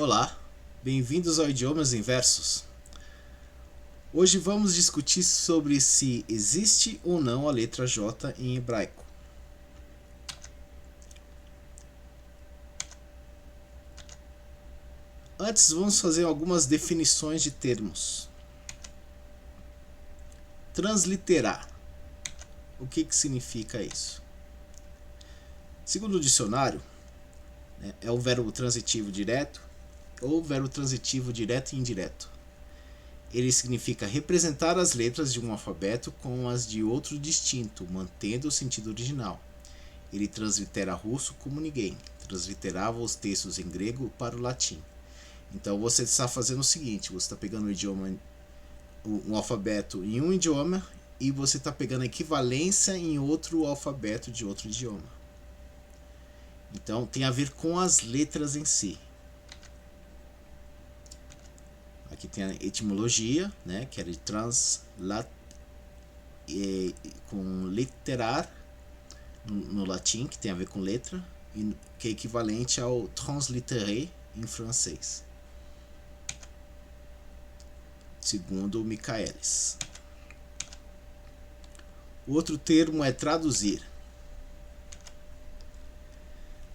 Olá, bem-vindos ao Idiomas Inversos. Hoje vamos discutir sobre se existe ou não a letra J em hebraico. Antes, vamos fazer algumas definições de termos. Transliterar. O que significa isso? Segundo o dicionário, é o verbo transitivo direto ou verbo transitivo direto e indireto. Ele significa representar as letras de um alfabeto com as de outro distinto, mantendo o sentido original. Ele translitera russo como ninguém. Transliterava os textos em grego para o latim. Então você está fazendo o seguinte: você está pegando um alfabeto em um idioma e você está pegando a equivalência em outro alfabeto de outro idioma. Então tem a ver com as letras em si. Aqui tem a etimologia, né, que é de com literar no latim, que tem a ver com letra, que é equivalente ao translitéré em francês, segundo Michaelis. O outro termo é traduzir.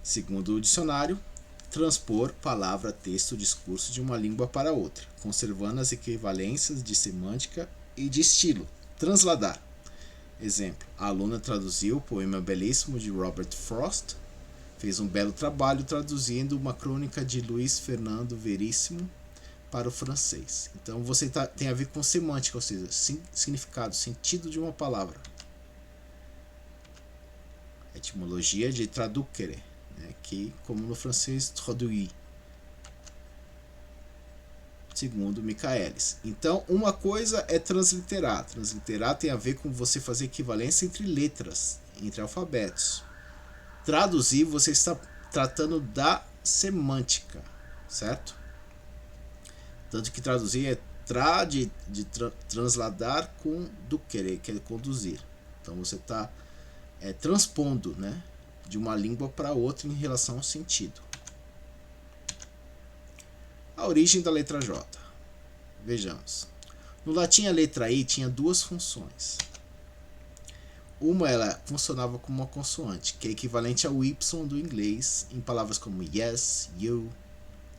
Segundo o dicionário, transpor palavra, texto, discurso de uma língua para outra, conservando as equivalências de semântica e de estilo. Transladar. Exemplo: a aluna traduziu o poema belíssimo de Robert Frost, fez um belo trabalho traduzindo uma crônica de Luiz Fernando Veríssimo para o francês. Então você tem a ver com semântica, ou seja, significado, sentido de uma palavra. Etimologia de traducere, que, como no francês, traduire, segundo Michaelis. Então, uma coisa é transliterar. Transliterar tem a ver com você fazer equivalência entre letras, entre alfabetos. Traduzir, você está tratando da semântica, certo? Tanto que traduzir é transladar com ducere, que é conduzir. Então você está transpondo, de uma língua para outra em relação ao sentido. A origem da letra J. Vejamos. No latim, a letra I tinha duas funções. Uma, ela funcionava como uma consoante, que é equivalente ao Y do inglês em palavras como yes, you,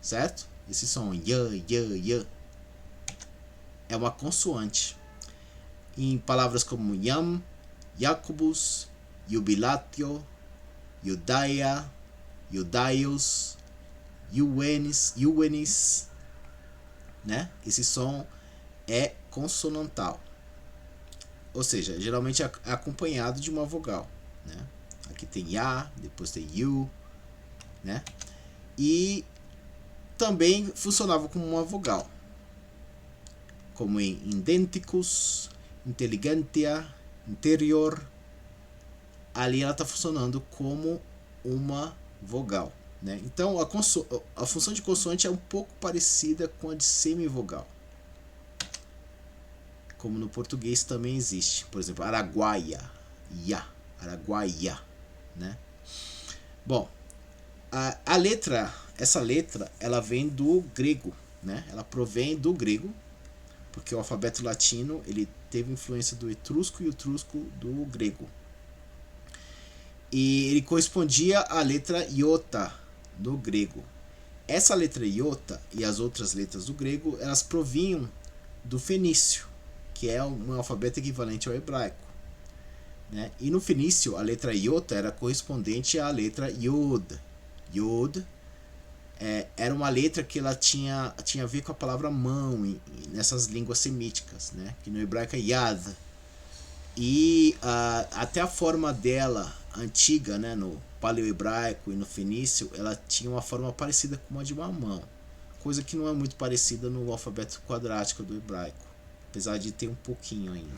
certo? Esse som y. É uma consoante. Em palavras como yam, Jacobus, jubilatio, Judaia, Judaios, Juvenis, Esse som é consonantal. Ou seja, geralmente é acompanhado de uma vogal, Aqui tem ya, depois tem you, E também funcionava como uma vogal, como em idênticos, intelligentia, interior. Ali ela está funcionando como uma vogal, Então a função de consoante é um pouco parecida com a de semivogal, como no português também existe. Por exemplo, araguaia, araguaia, Bom, essa letra, ela vem do grego, Ela provém do grego, porque o alfabeto latino ele teve influência do etrusco e o etrusco do grego. E ele correspondia à letra iota do grego. Essa letra iota e as outras letras do grego, elas provinham do fenício, que é um alfabeto equivalente ao hebraico. E no fenício, a letra iota era correspondente à letra yod. Yod era uma letra que ela tinha a ver com a palavra mão nessas línguas semíticas, que no hebraico é yad. E até a forma dela antiga, no paleo-hebraico e no fenício, ela tinha uma forma parecida com a de uma mão, coisa que não é muito parecida no alfabeto quadrático do hebraico, apesar de ter um pouquinho ainda.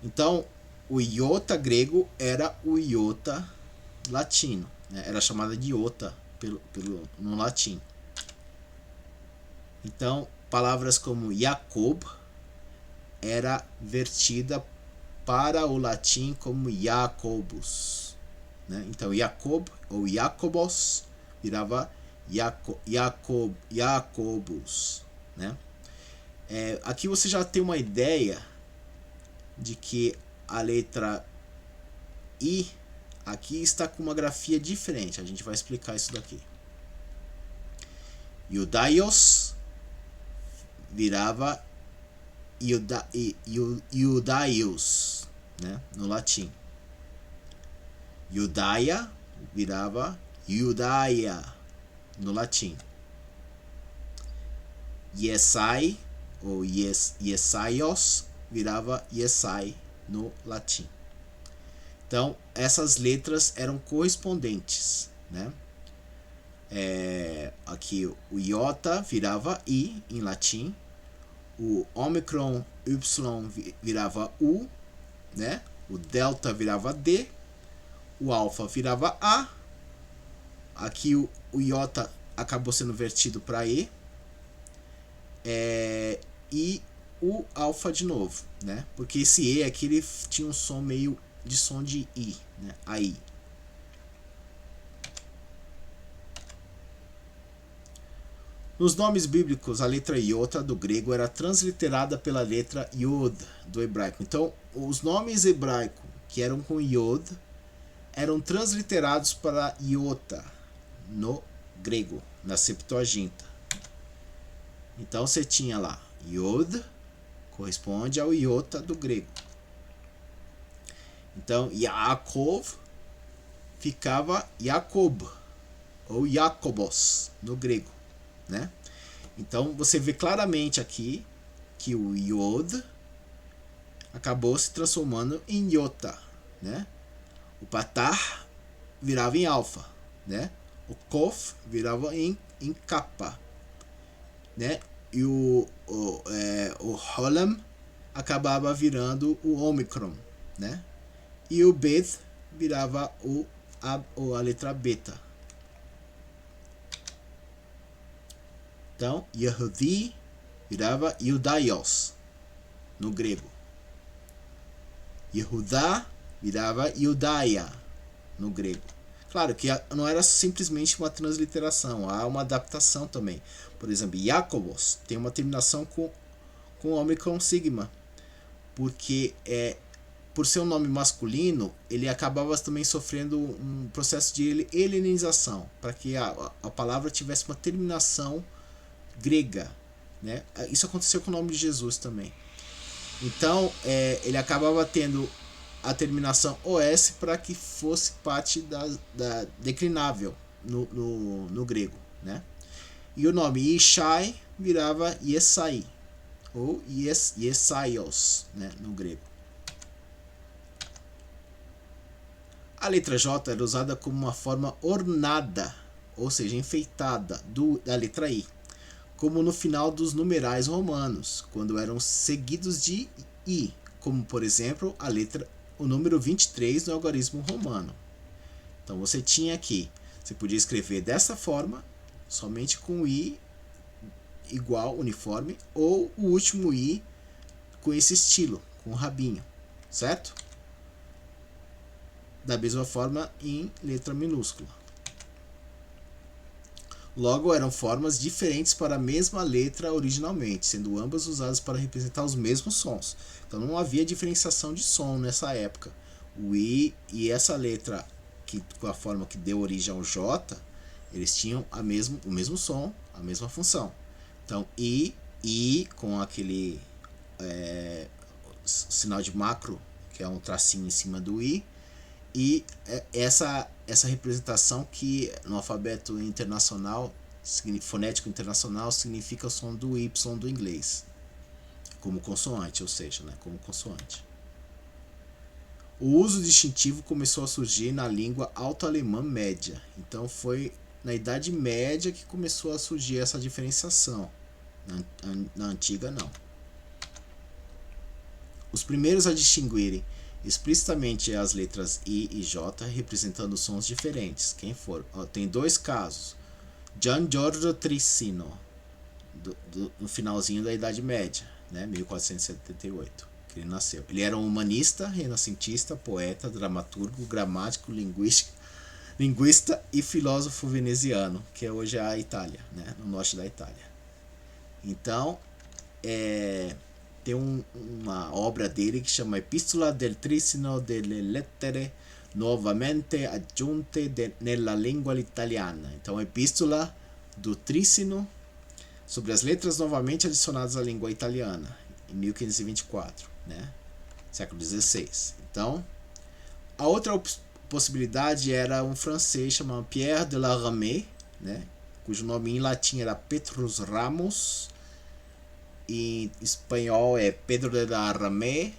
Então, o iota grego era o iota latino, era chamada de iota no latim. Então, palavras como Jacob era vertida para o latim como Jacobus, Então Jacob ou Jacobos virava Jacobus, né? Aqui você já tem uma ideia de que a letra I aqui está com uma grafia diferente. A gente vai explicar isso daqui. Judaios virava Judaios, né? No latim. Judaia virava Judaia no latim. Yesai ou Yesaios virava Yesai no latim. Então essas letras eram correspondentes, né? Aqui o iota virava I em latim, o ômicron Y virava U, né? O delta virava D, o alfa virava A, aqui o iota acabou sendo vertido para E, e o alfa de novo, né? Porque esse E aqui ele tinha um som meio de som de I, né? AI. Nos nomes bíblicos, a letra iota do grego era transliterada pela letra Yod do hebraico. Então, os nomes hebraicos que eram com Yod eram transliterados para iota no grego, na Septuaginta. Então, você tinha lá Yod, corresponde ao iota do grego. Então, Yaakov ficava Jacob ou Jacobos no grego, né? Então você vê claramente aqui que o Yod acabou se transformando em Iota, né? O Patar virava em Alfa, né? O Kof virava em Kappa, né? E o Holam acabava virando o Omicron, né? E o Bet virava a letra Beta. Então, Yehudi virava Judaios no grego. Yehudá virava Judaia no grego. Claro que não era simplesmente uma transliteração, há uma adaptação também. Por exemplo, Jacobos tem uma terminação com ômicron sigma, porque por ser um nome masculino, ele acabava também sofrendo um processo de helenização, para que a palavra tivesse uma terminação grega, né? Isso aconteceu com o nome de Jesus também. Então ele acabava tendo a terminação OS para que fosse parte da declinável no grego, né? E o nome Ishai virava Yesai ou Yesaios, né, no grego. A letra J era usada como uma forma ornada, ou seja, enfeitada da letra I, como no final dos numerais romanos, quando eram seguidos de I, como por exemplo o número 23 no algarismo romano. Então você tinha aqui, você podia escrever dessa forma, somente com I igual, uniforme, ou o último I com esse estilo, com o rabinho, certo? Da mesma forma em letra minúscula. Logo, eram formas diferentes para a mesma letra originalmente, sendo ambas usadas para representar os mesmos sons. Então não havia diferenciação de som nessa época. O I e essa letra, com a forma que deu origem ao J, eles tinham o mesmo som, a mesma função. Então I com aquele sinal de macro, que é um tracinho em cima do I, e essa representação que no alfabeto internacional, fonético internacional, significa o som do Y do inglês, como consoante, ou seja, né, como consoante. O uso distintivo começou a surgir na língua alto-alemã média, então foi na Idade Média que começou a surgir essa diferenciação, na antiga não. Os primeiros a distinguirem explicitamente as letras I e J representando sons diferentes. Quem for? Tem dois casos. Gian Giorgio Trissino, no finalzinho da Idade Média, né, 1478, que ele nasceu. Ele era um humanista, renascentista, poeta, dramaturgo, gramático, linguístico, linguista e filósofo veneziano, que hoje é a Itália, né? No norte da Itália. Então, tem uma obra dele que chama Epistola del Tricino delle Lettere Nuovamente Aggiunte nella Lingua Italiana. Então, Epístola do Trícino sobre as letras novamente adicionadas à língua italiana, em 1524, né? Século XVI. Então, a outra possibilidade era um francês chamado Pierre de la Ramée, né? Cujo nome em latim era Petrus Ramos, em espanhol é Pedro de la Ramée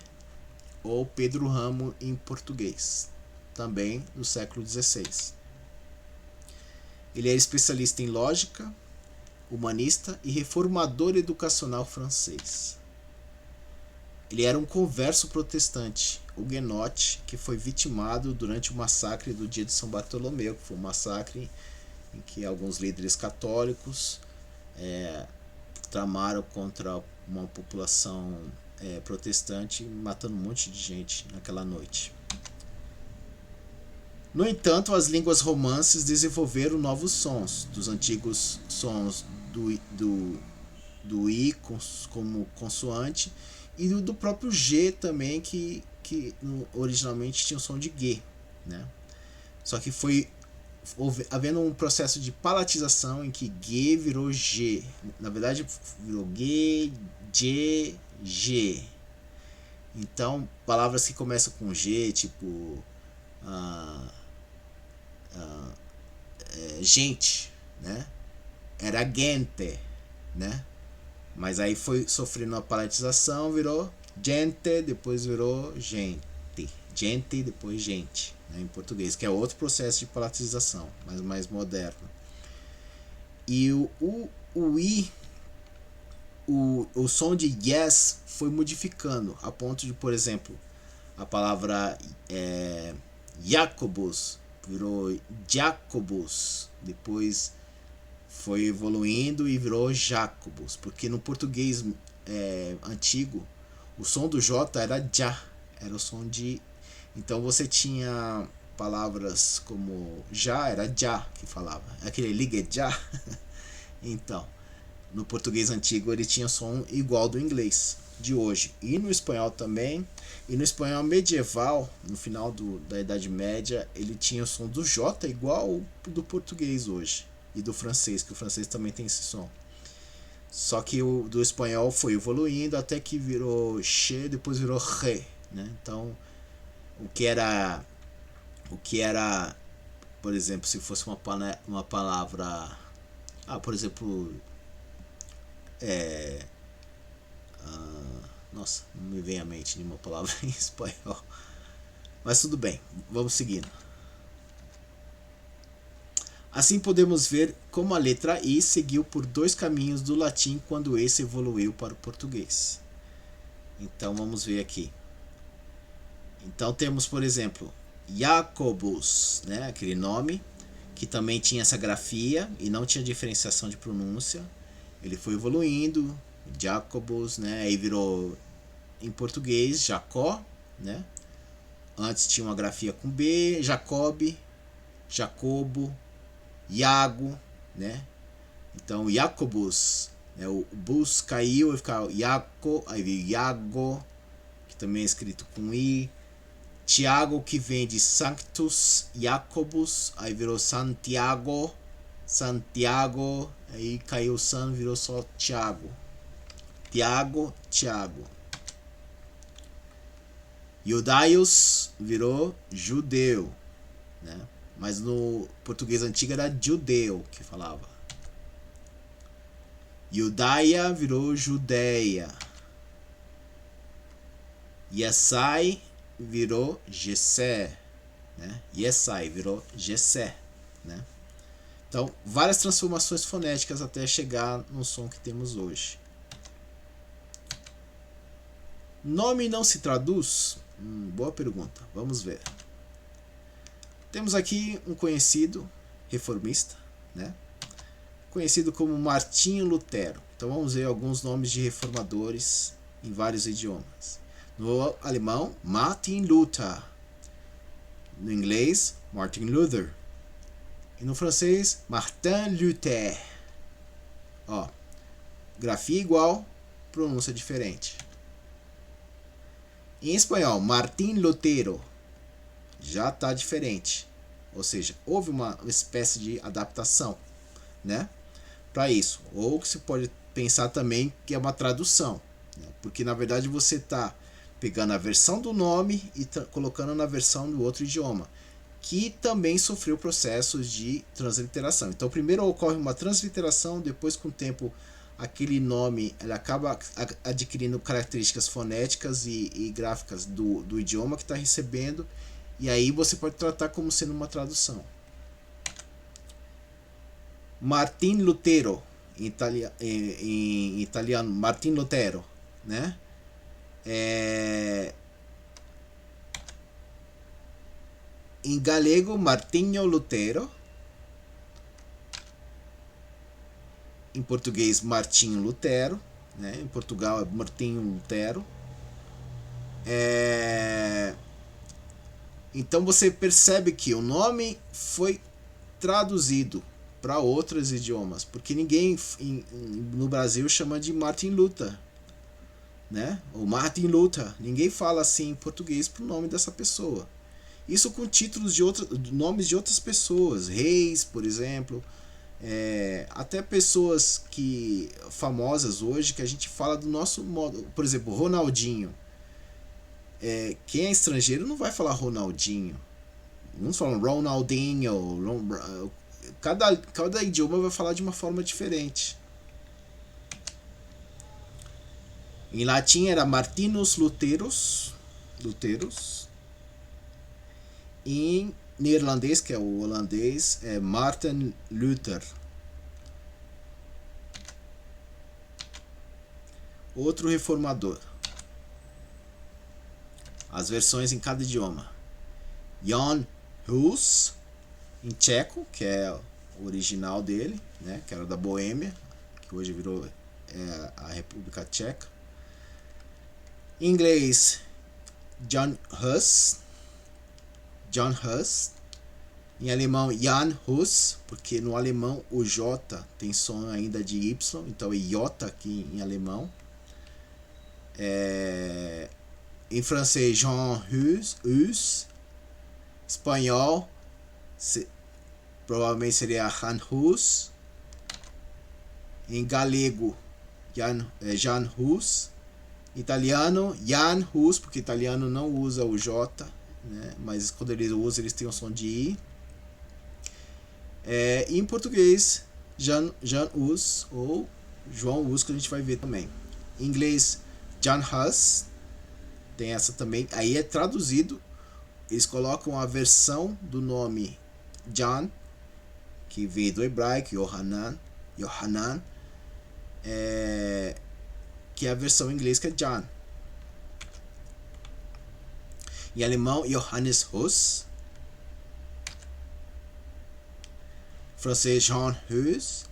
ou Pedro Ramo em português, também do século XVI. Ele era especialista em lógica, humanista e reformador educacional francês. Ele era um converso protestante, huguenote, que foi vitimado durante o massacre do dia de São Bartolomeu, que foi um massacre em que alguns líderes católicos tramaram contra uma população protestante, matando um monte de gente naquela noite. No entanto, as línguas romances desenvolveram novos sons, dos antigos sons do I como consoante e do próprio G também, que originalmente tinha o som de G, né? Só que foi havendo um processo de palatização em que G virou G. Na verdade, virou G, G, G. Então, palavras que começam com G, tipo gente, né? Era gente, né? Mas aí foi sofrendo uma palatização, virou gente, depois virou gente. Gente, depois gente, né, em português, que é outro processo de palatização, mas mais moderno. E o I, o som de yes foi modificando, a ponto de, por exemplo, a palavra Jacobus virou Jacobus, depois foi evoluindo e virou Jacobus, porque no português antigo o som do J era já, era o som de. Então você tinha palavras como já, era já que falava, aquele ligue já. Então, no português antigo ele tinha som igual do inglês de hoje, e no espanhol também. E no espanhol medieval, no final da Idade Média, ele tinha o som do J igual do português hoje, e do francês, que o francês também tem esse som. Só que o do espanhol foi evoluindo até que virou che, depois virou re, né? Então, o que era, por exemplo, se fosse uma palavra, por exemplo, nossa, não me vem à mente nenhuma palavra em espanhol. Mas tudo bem, vamos seguindo. Assim podemos ver como a letra I seguiu por dois caminhos do latim quando esse evoluiu para o português. Então vamos ver aqui. Então temos, por exemplo, Jacobus, né, aquele nome que também tinha essa grafia e não tinha diferenciação de pronúncia. Ele foi evoluindo, Jacobus, né, aí virou em português Jacó, né? Antes tinha uma grafia com B, Jacob, Jacobo, Iago, né? Então Jacobus, né? O bus caiu e ficava Iaco, aí veio Iago, que também é escrito com I. Tiago, que vem de Sanctus Jacobus, aí virou Santiago, Santiago, aí caiu o San, virou só Tiago. Tiago, Tiago. Judaios virou judeu, né? Mas no português antigo era judeu que falava. Judaia virou Judeia. Yesai virou Gessé, né? Yesai virou Gessé, né? Então, várias transformações fonéticas até chegar no som que temos hoje. Nome não se traduz? Boa pergunta, vamos ver. Temos aqui um conhecido reformista, né? Conhecido como Martinho Lutero. Então vamos ver alguns nomes de reformadores em vários idiomas. No alemão, Martin Luther. No inglês, Martin Luther. E no francês, Martin Luther. Ó, grafia igual, pronúncia diferente. Em espanhol, Martín Lutero. Já está diferente. Ou seja, houve uma espécie de adaptação, né, para isso. Ou que se pode pensar também que é uma tradução, né, porque na verdade você está pegando a versão do nome e colocando na versão do outro idioma, que também sofreu processos de transliteração. Então primeiro ocorre uma transliteração, depois com o tempo aquele nome ele acaba adquirindo características fonéticas e gráficas do idioma que está recebendo, e aí você pode tratar como sendo uma tradução. Martin Lutero, em italiano, Martin Lutero, né? Em galego, Martinho Lutero. Em português, Martinho Lutero, né? Em Portugal é Martinho Lutero. Então você percebe que o nome foi traduzido para outros idiomas, porque ninguém no Brasil chama de Martin Luther, né? Ou Martin Luther. Ninguém fala assim em português pro nome dessa pessoa. Isso com títulos de nomes de outras pessoas, reis, por exemplo. Até pessoas famosas hoje que a gente fala do nosso modo. Por exemplo, Ronaldinho. Quem é estrangeiro não vai falar Ronaldinho. Uns falam Ronaldinho. Cada idioma vai falar de uma forma diferente. Em latim era Martinus Luterus. Em neerlandês, que é o holandês, é Martin Luther. Outro reformador. As versões em cada idioma. Jan Hus, em tcheco, que é o original dele, né, que era da Boêmia, que hoje virou a República Tcheca. Em inglês, John Hus. Em alemão, Jan Hus, porque no alemão o J tem som ainda de Y, então é J aqui em alemão. Em francês, Jean Hus. Espanhol, provavelmente seria Jan Hus. Em galego, Jan Hus. Italiano, Jan Hus, porque italiano não usa o J, né? Mas quando eles usam, eles têm o som de I. E em português, Jan Hus ou João Hus, que a gente vai ver também. Em inglês, Jan Hus, tem essa também. Aí é traduzido, eles colocam a versão do nome Jan, que veio do hebraico, Yohanan, que é a versão em inglês, que é Jan. Em alemão, Johannes Hus. Francês, Jean Hus.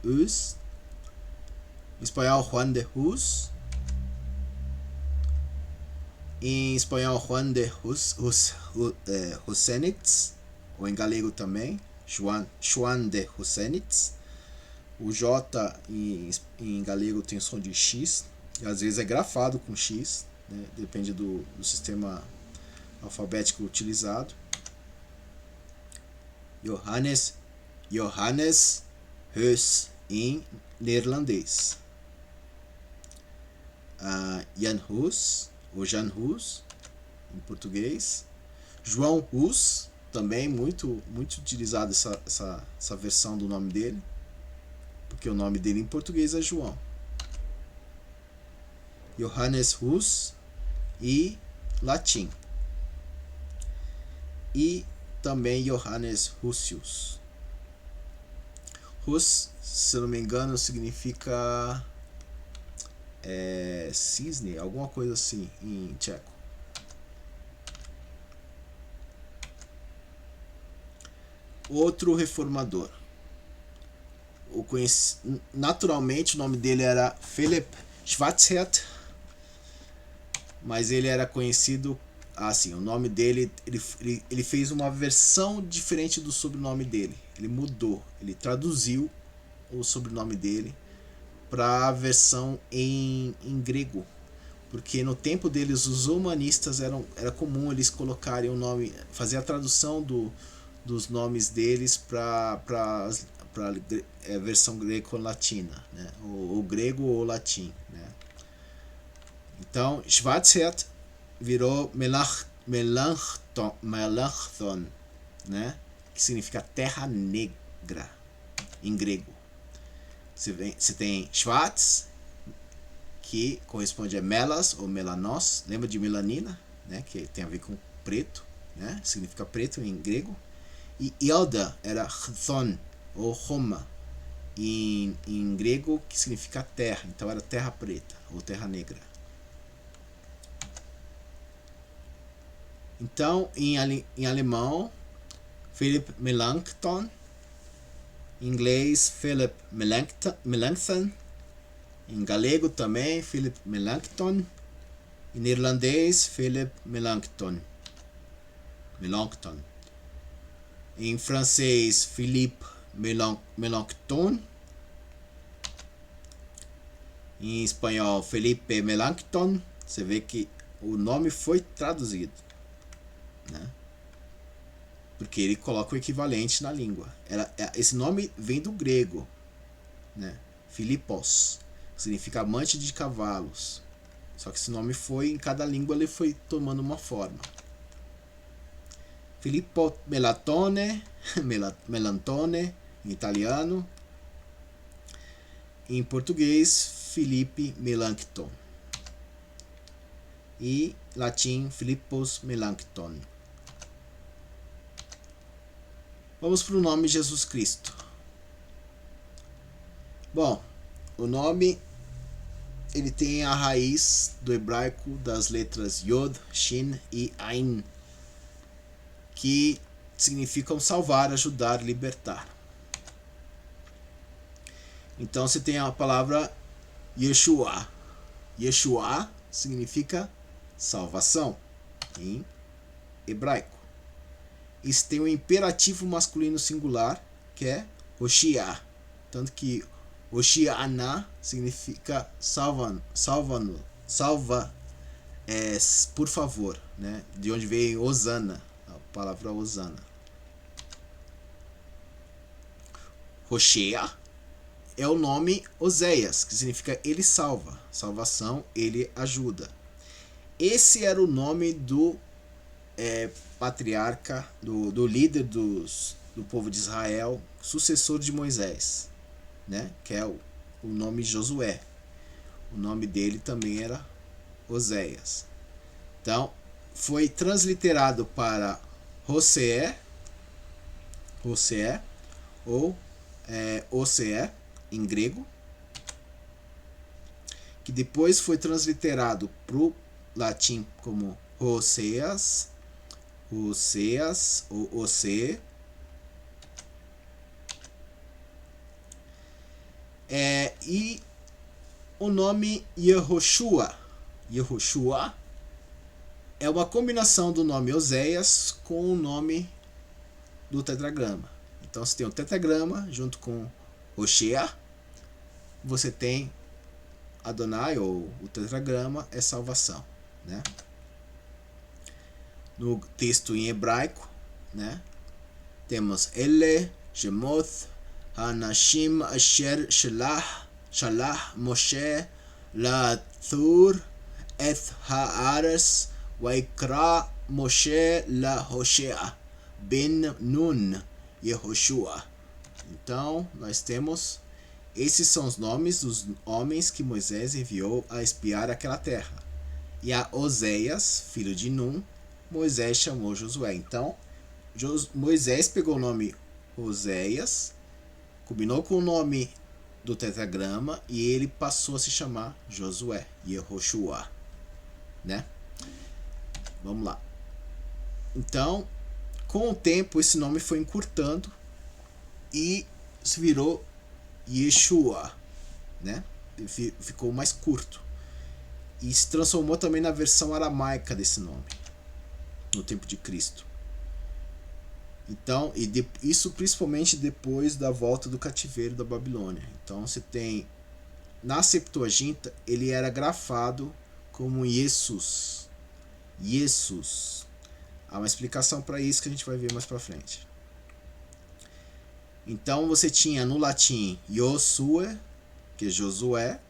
Em espanhol, Juan de Hus. Em espanhol, Juan de Husenitz. Ou em galego também, Juan de Husenitz. O J em galego tem som de X. E às vezes é grafado com X, né? Depende do sistema alfabético utilizado. Johannes Hus em neerlandês. Jan Hus ou Jan Hus em português. João Hus, também muito utilizado essa versão do nome dele, porque o nome dele em português é João. Johannes Hus e latim. E também Johannes Husius. Hus, se eu não me engano, significa cisne, alguma coisa assim em tcheco. Outro reformador. Naturalmente o nome dele era Philipp Schwarzherdt, mas ele era conhecido assim, o nome dele, ele fez uma versão diferente do sobrenome dele. Ele mudou, ele traduziu o sobrenome dele para a versão em grego. Porque no tempo deles, os humanistas era comum eles colocarem o nome, fazer a tradução dos nomes deles para a versão greco-latina, né? ou grego ou latim. Né? Então, Schwarzerd virou Melanchthon, né? Que significa terra negra em grego. Você tem Schwarz, que corresponde a melas ou melanos, lembra de melanina, né? Que tem a ver com preto, né? Significa preto em grego. E Ilda era Chthon ou Roma em grego, que significa terra, então era terra preta ou terra negra. Então, em alemão, Philipp Melanchthon, em inglês, Philip Melanchthon, em galego também, Philip Melanchthon, em irlandês, Philip Melanchthon. Em francês, Philippe Melanchthon. Em espanhol, Felipe Melanchthon. Você vê que o nome foi traduzido, né? Porque ele coloca o equivalente na língua. Esse nome vem do grego, né? Philippos, que significa amante de cavalos. Só que esse nome foi, em cada língua, ele foi tomando uma forma. Filippo Melantone, em italiano. Em português, Felipe Melanchthon. E latim, Philippus Melanchthon. Vamos para o nome Jesus Cristo. Bom, o nome ele tem a raiz do hebraico das letras Yod, Shin e Ain, que significam salvar, ajudar, libertar. Então você tem a palavra Yeshua. Yeshua significa salvação em hebraico. Isso tem um imperativo masculino singular, que é Hoshia. Tanto que Hoshiana significa salva, por favor, né? De onde veio Osana, a palavra Osana. Hoshea é o nome Oséias, que significa ele salva, salvação, ele ajuda. Esse era o nome do patriarca, do líder do povo de Israel, sucessor de Moisés, né? Que é o nome Josué. O nome dele também era Oséias. Então, foi transliterado para Hoseé ou Oseé em grego, que depois foi transliterado para o latim como Hoseas ou Ose. E o nome Yehoshua é uma combinação do nome Oséias com o nome do tetragrama. Então você tem o tetragrama junto com Hoshea, você tem Adonai, ou o tetragrama, é salvação, né? No texto em hebraico, né, temos Ele, Shemoth, Hanashim Asher Shalah Moshe Lathur Et Haaretz Vaikra Moshe La Hoshea Ben Nun Yehoshua. Então, nós temos, esses são os nomes dos homens que Moisés enviou a espiar aquela terra. E a Oséias, filho de Nun, Moisés chamou Josué. Então, Moisés pegou o nome Oséias, combinou com o nome do tetragrama e ele passou a se chamar Josué, Yehoshua, né? Vamos lá. Então, com o tempo, esse nome foi encurtando e se virou Yeshua, né? Ficou mais curto. E se transformou também na versão aramaica desse nome. no tempo de Cristo. Então, isso principalmente depois da volta do cativeiro da Babilônia. Então você tem, na Septuaginta, ele era grafado como Jesus. Jesus. Há uma explicação para isso que a gente vai ver mais para frente. Então você tinha no latim Josue, que é Josué,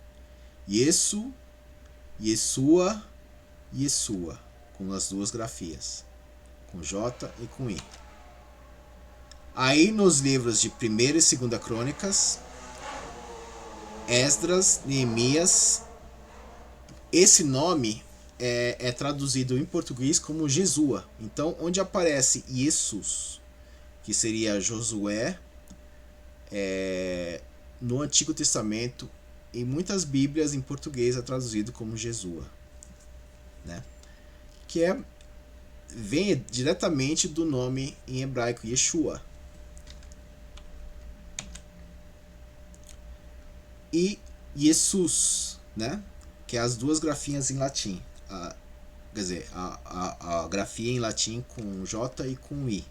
Yesu, Yeshua, Yeshua, com as duas grafias, com J e com I. Aí nos livros de 1ª e 2ª Crônicas, Esdras, Neemias, esse nome é traduzido em português como Jesua. Então, onde aparece Jesus, que seria Josué, no Antigo Testamento, em muitas Bíblias em português é traduzido como Jesua, né? Que vem diretamente do nome em hebraico Yeshua. E Jesus, né? Que é as duas grafinhas em latim. Quer dizer, a grafia em latim com J e com I,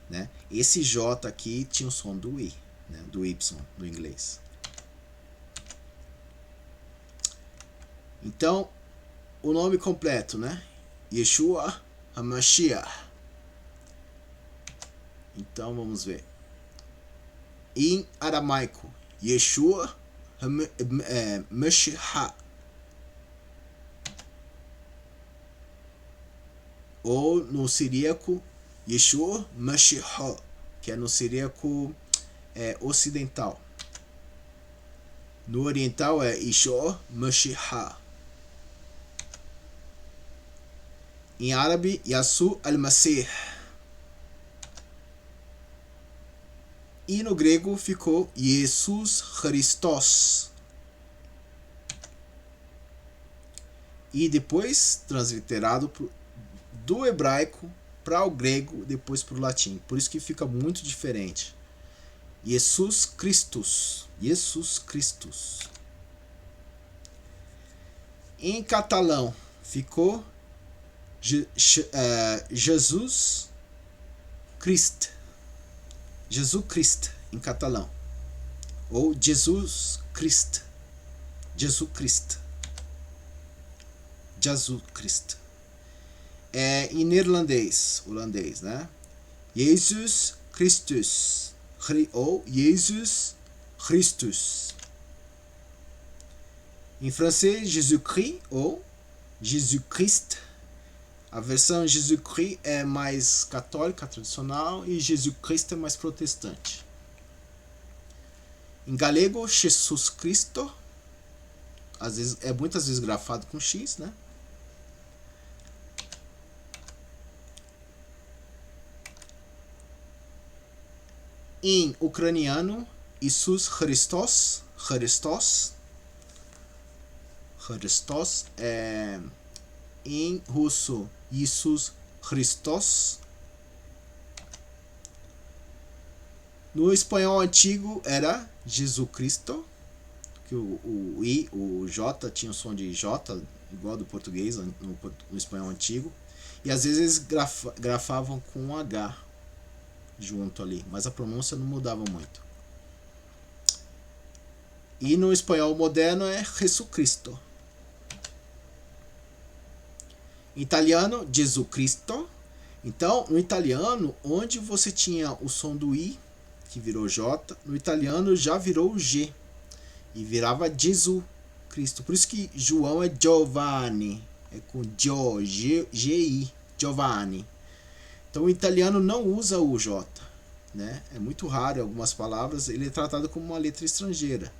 né? Esse J aqui tinha o som do I, né? Do Y, do inglês. Então, o nome completo, né? Yeshua HaMashiach. Então, vamos ver. Em aramaico, Yeshua HaMashiach. Ou no siríaco, Yeshua Mashiach, que é no siríaco ocidental. No oriental é Yeshua Mashiach. Em árabe, Yasu al-Masih. E no grego ficou Jesus Christos. E depois transliterado do hebraico para o grego, depois para o latim. Por isso que fica muito diferente. Jesus Christus. Jesus Christus. Em catalão ficou Jesus Christ. Jesus Christ em catalão. Ou Jesus Christ. Jesus Christ. Jesus Christ. Em neerlandês, holandês, né? Jesus Christus. Ou Jesus Christus. Em francês, Jésus-Christ ou Jesus-Christ. A versão Jesus-Christ é mais católica, tradicional, e Jesus-Christ é mais protestante. Em galego, Jesus Cristo, muitas vezes grafado com X, né? Em ucraniano, Jesus Christos, Christos. Em russo, Jesus Christos. No espanhol antigo era Jesus Cristo, que o I, o J tinha o som de J, igual do português, no espanhol antigo. E às vezes eles grafavam com um H junto ali, mas a pronúncia não mudava muito. E no espanhol moderno é Jesucristo. Em italiano, Jesus Cristo. Então, no italiano, onde você tinha o som do I, que virou J, no italiano já virou G e virava Jesus Cristo. Por isso que João é Giovanni, é com G-I, Giovanni. Então o italiano não usa o J, né? É muito raro em algumas palavras, ele é tratado como uma letra estrangeira,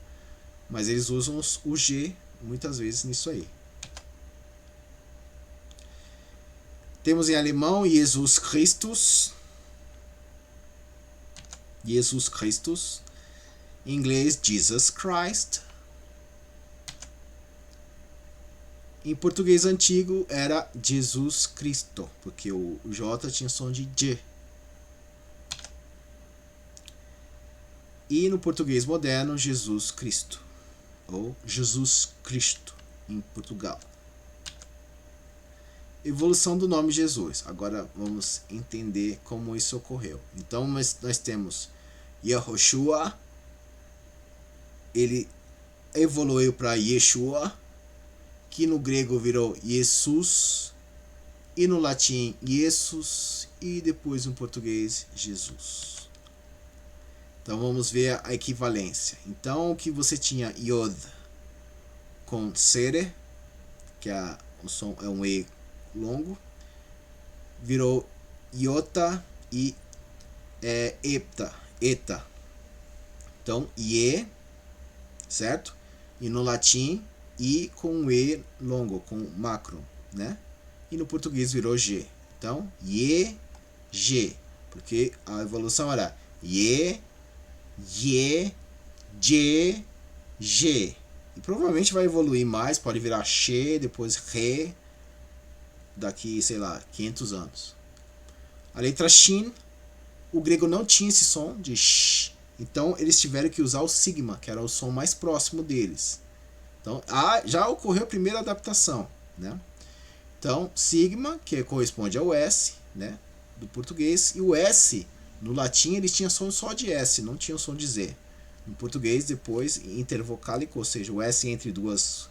mas eles usam o G muitas vezes nisso aí. Temos em alemão Jesus Christus. Jesus Christus. Em inglês, Jesus Christ. Em português antigo era Jesus Cristo, porque o J tinha som de J. E no português moderno, Jesus Cristo, ou Jesus Cristo, em Portugal. evolução do nome Jesus. Agora vamos entender como isso ocorreu. Então nós temos Yehoshua, ele evoluiu para Yeshua, que no grego virou Jesus, e no latim Jesus, e depois no português Jesus. Então vamos ver a equivalência. Então o que você tinha Yod com Sere, que o som é um E longo, virou Iota e Eta. Então Ie, certo? E no latim I com um E longo, com macro, né? E no português virou G. Então Ie, G, porque a evolução era Ie, Ye, Je, G. E provavelmente vai evoluir mais, pode virar She, depois Re, daqui, sei lá, 500 anos. A letra Shin, o grego não tinha esse som de sh, então eles tiveram que usar o sigma, que era o som mais próximo deles. Então já ocorreu a primeira adaptação, né? Então sigma, que corresponde ao S, né, do português, e o S no latim ele tinha som só de S, não tinha o som de Z. No português, depois, intervocálico, ou seja, o S entre duas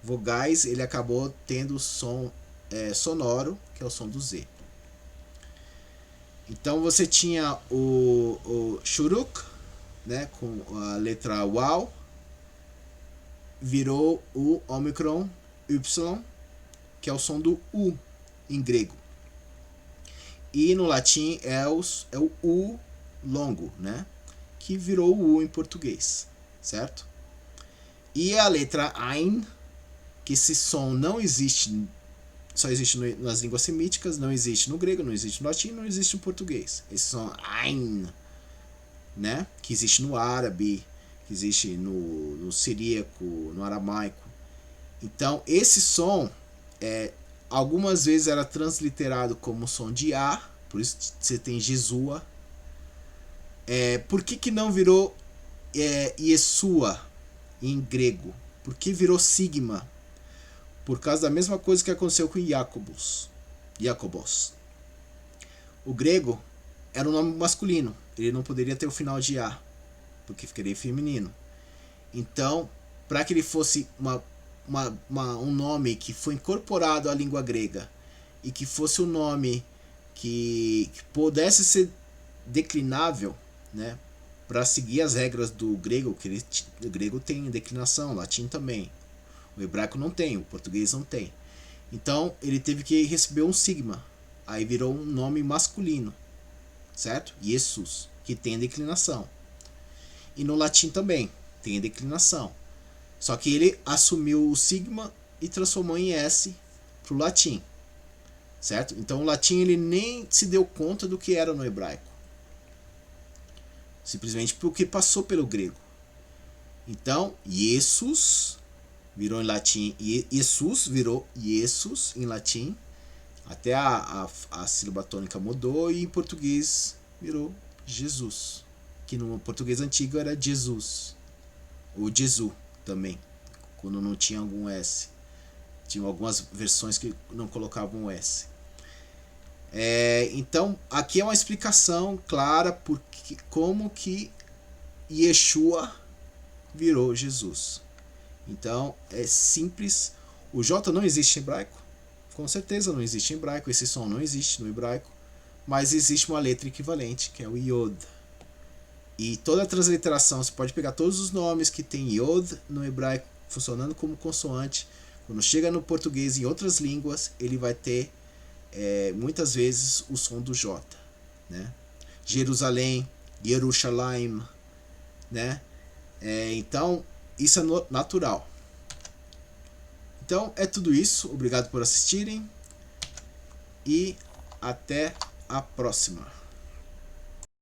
vogais, ele acabou tendo o som sonoro, que é o som do Z. Então você tinha o Shuruk, né, com a letra Waw, virou o Omicron Y, que é o som do U em grego. E no latim é o U longo, né, que virou o U em português, certo? E a letra Ain, que esse som não existe, só existe nas línguas semíticas, não existe no grego, não existe no latim, não existe no português. Esse som Ain, né, que existe no árabe, que existe no siríaco, no aramaico. Então esse som algumas vezes era transliterado como som de A, por isso você tem Jesua. Por que não virou Yeshua em grego? Por que virou sigma? Por causa da mesma coisa que aconteceu com Jacobos. O grego era um nome masculino, ele não poderia ter o final de A, porque ficaria feminino. Então, para que ele fosse um nome que foi incorporado à língua grega e que fosse um nome que pudesse ser declinável, né, para seguir as regras do grego, que o grego tem declinação, o latim também, o hebraico não tem, o português não tem. Então ele teve que receber um sigma, aí virou um nome masculino, certo? Jesus, que tem declinação. E no latim também tem declinação. Só que ele assumiu o sigma e transformou em S para o latim, certo? Então o latim ele nem se deu conta do que era no hebraico, simplesmente porque passou pelo grego. Então Jesus virou em latim, Jesus virou Jesus em latim, até a sílaba tônica mudou, e em português virou Jesus, que no português antigo era Jesus, ou Jesu também, quando não tinha algum S. Tinha algumas versões que não colocavam o S. Então aqui é uma explicação clara porque como que Yeshua virou Jesus. Então é simples. O J não existe em hebraico, com certeza não existe em hebraico, esse som não existe no hebraico, mas existe uma letra equivalente, que é o Yod. E toda a transliteração, você pode pegar todos os nomes que tem Yod no hebraico funcionando como consoante, quando chega no português e em outras línguas, ele vai ter muitas vezes o som do J, né? Jerusalém, Yerushalayim, né? Então isso é natural. Então é tudo isso, obrigado por assistirem e até a próxima.